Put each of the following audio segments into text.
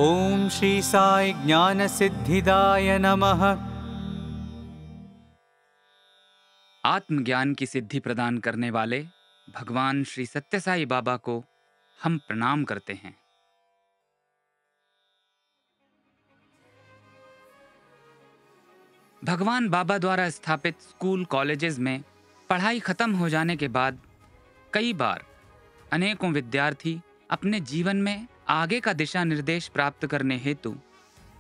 ओम श्री साई ज्ञान सिद्धिदाय नमः। आत्मज्ञान की सिद्धि प्रदान करने वाले भगवान श्री सत्य साई बाबा को हम प्रणाम करते हैं। भगवान बाबा द्वारा स्थापित स्कूल कॉलेजेस में पढ़ाई खत्म हो जाने के बाद कई बार अनेकों विद्यार्थी अपने जीवन में आगे का दिशा निर्देश प्राप्त करने हेतु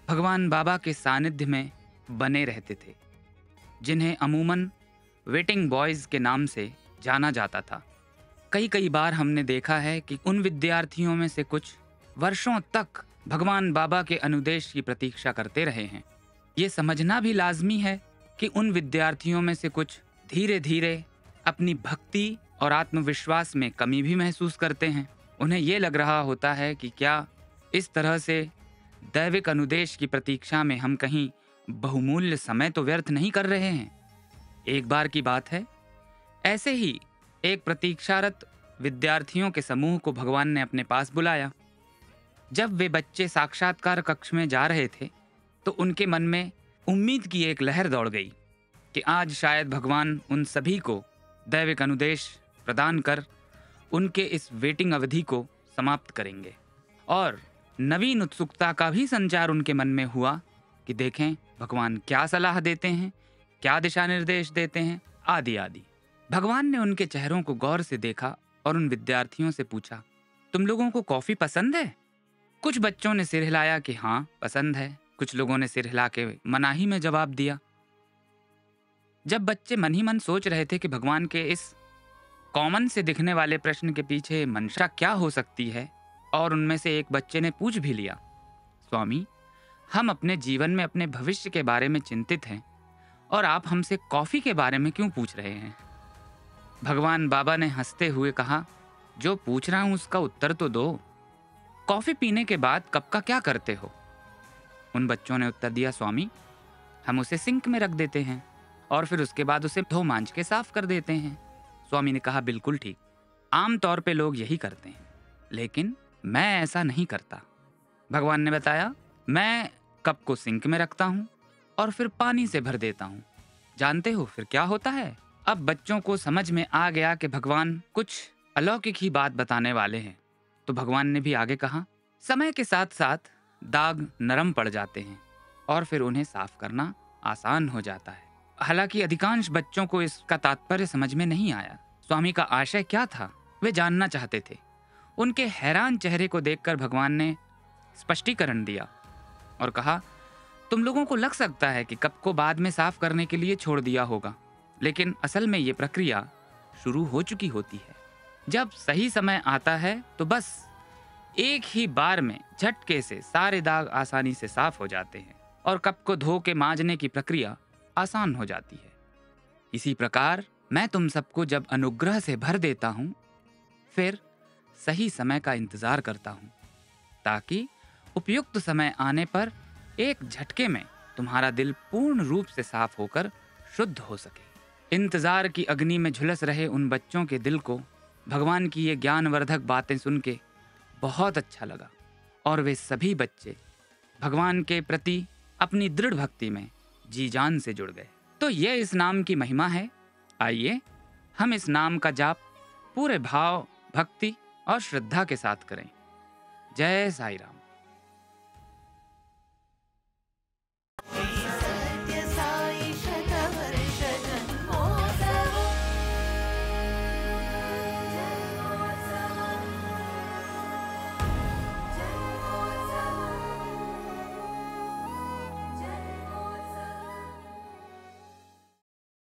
भगवान बाबा के सानिध्य में बने रहते थे, जिन्हें अमूमन वेटिंग बॉयज के नाम से जाना जाता था। कई बार हमने देखा है कि उन विद्यार्थियों में से कुछ वर्षों तक भगवान बाबा के अनुदेश की प्रतीक्षा करते रहे हैं। ये समझना भी लाजमी है कि उन विद्यार्थियों में से कुछ धीरे धीरे अपनी भक्ति और आत्मविश्वास में कमी भी महसूस करते हैं। उन्हें ये लग रहा होता है कि क्या इस तरह से दैविक अनुदेश की प्रतीक्षा में हम कहीं बहुमूल्य समय तो व्यर्थ नहीं कर रहे हैं। एक बार की बात है, ऐसे ही एक प्रतीक्षारत विद्यार्थियों के समूह को भगवान ने अपने पास बुलाया। जब वे बच्चे साक्षात्कार कक्ष में जा रहे थे तो उनके मन में उम्मीद की एक लहर दौड़ गई कि आज शायद भगवान उन सभी को दैविक अनुदेश प्रदान कर उनके इस वेटिंग अवधि को समाप्त करेंगे। और नवीन उत्सुकता का भी संचार उनके मन में हुआ कि देखें भगवान क्या सलाह देते हैं, क्या दिशा निर्देश देते हैं, आदि आदि। भगवान ने उनके चेहरों को गौर से देखा और उन विद्यार्थियों से पूछा, तुम लोगों को कॉफी पसंद है? कुछ बच्चों ने सिर हिलाया कि हाँ पसंद है। कुछ लोगों ने सिर हिला के मनाही में जवाब दिया। जब बच्चे मन ही मन सोच रहे थे कि भगवान के इस कॉमन से दिखने वाले प्रश्न के पीछे मंशा क्या हो सकती है, और उनमें से एक बच्चे ने पूछ भी लिया, स्वामी, हम अपने जीवन में अपने भविष्य के बारे में चिंतित हैं और आप हमसे कॉफी के बारे में क्यों पूछ रहे हैं? भगवान बाबा ने हंसते हुए कहा, जो पूछ रहा हूं उसका उत्तर तो दो। कॉफी पीने के बाद कप का क्या करते हो? उन बच्चों ने उत्तर दिया, स्वामी, हम उसे सिंक में रख देते हैं और फिर उसके बाद उसे धो मांज के साफ कर देते हैं। स्वामी ने कहा, बिल्कुल ठीक, आम तौर पे लोग यही करते हैं, लेकिन मैं ऐसा नहीं करता। भगवान ने बताया, मैं कप को सिंक में रखता हूँ और फिर पानी से भर देता हूँ। जानते हो फिर क्या होता है? अब बच्चों को समझ में आ गया कि भगवान कुछ अलौकिक ही बात बताने वाले हैं। तो भगवान ने भी आगे कहा, समय के साथ साथ दाग नरम पड़ जाते हैं और फिर उन्हें साफ करना आसान हो जाता है। हालांकि अधिकांश बच्चों को इसका तात्पर्य समझ में नहीं आया। स्वामी का आशय क्या था, वे जानना चाहते थे। उनके हैरान चेहरे को देखकर भगवान ने स्पष्टीकरण दिया और कहा, तुम लोगों को लग सकता है कि कप को बाद में साफ करने के लिए छोड़ दिया होगा, लेकिन असल में ये प्रक्रिया शुरू हो चुकी होती है। जब सही समय आता है तो बस एक ही बार में झटके से सारे दाग आसानी से साफ हो जाते हैं और कप को धो के मांजने की प्रक्रिया आसान हो जाती है। इसी प्रकार मैं तुम सबको जब अनुग्रह से भर देता हूँ, फिर सही समय का इंतजार करता हूँ, ताकि उपयुक्त समय आने पर एक झटके में तुम्हारा दिल पूर्ण रूप से साफ होकर शुद्ध हो सके। इंतजार की अग्नि में झुलस रहे उन बच्चों के दिल को भगवान की ये ज्ञानवर्धक बातें सुन के बहुत अच्छा लगा और वे सभी बच्चे भगवान के प्रति अपनी दृढ़ भक्ति में जी जान से जुड़ गए। तो ये इस नाम की महिमा है। आइए हम इस नाम का जाप पूरे भाव, भक्ति और श्रद्धा के साथ करें। जय साई राम।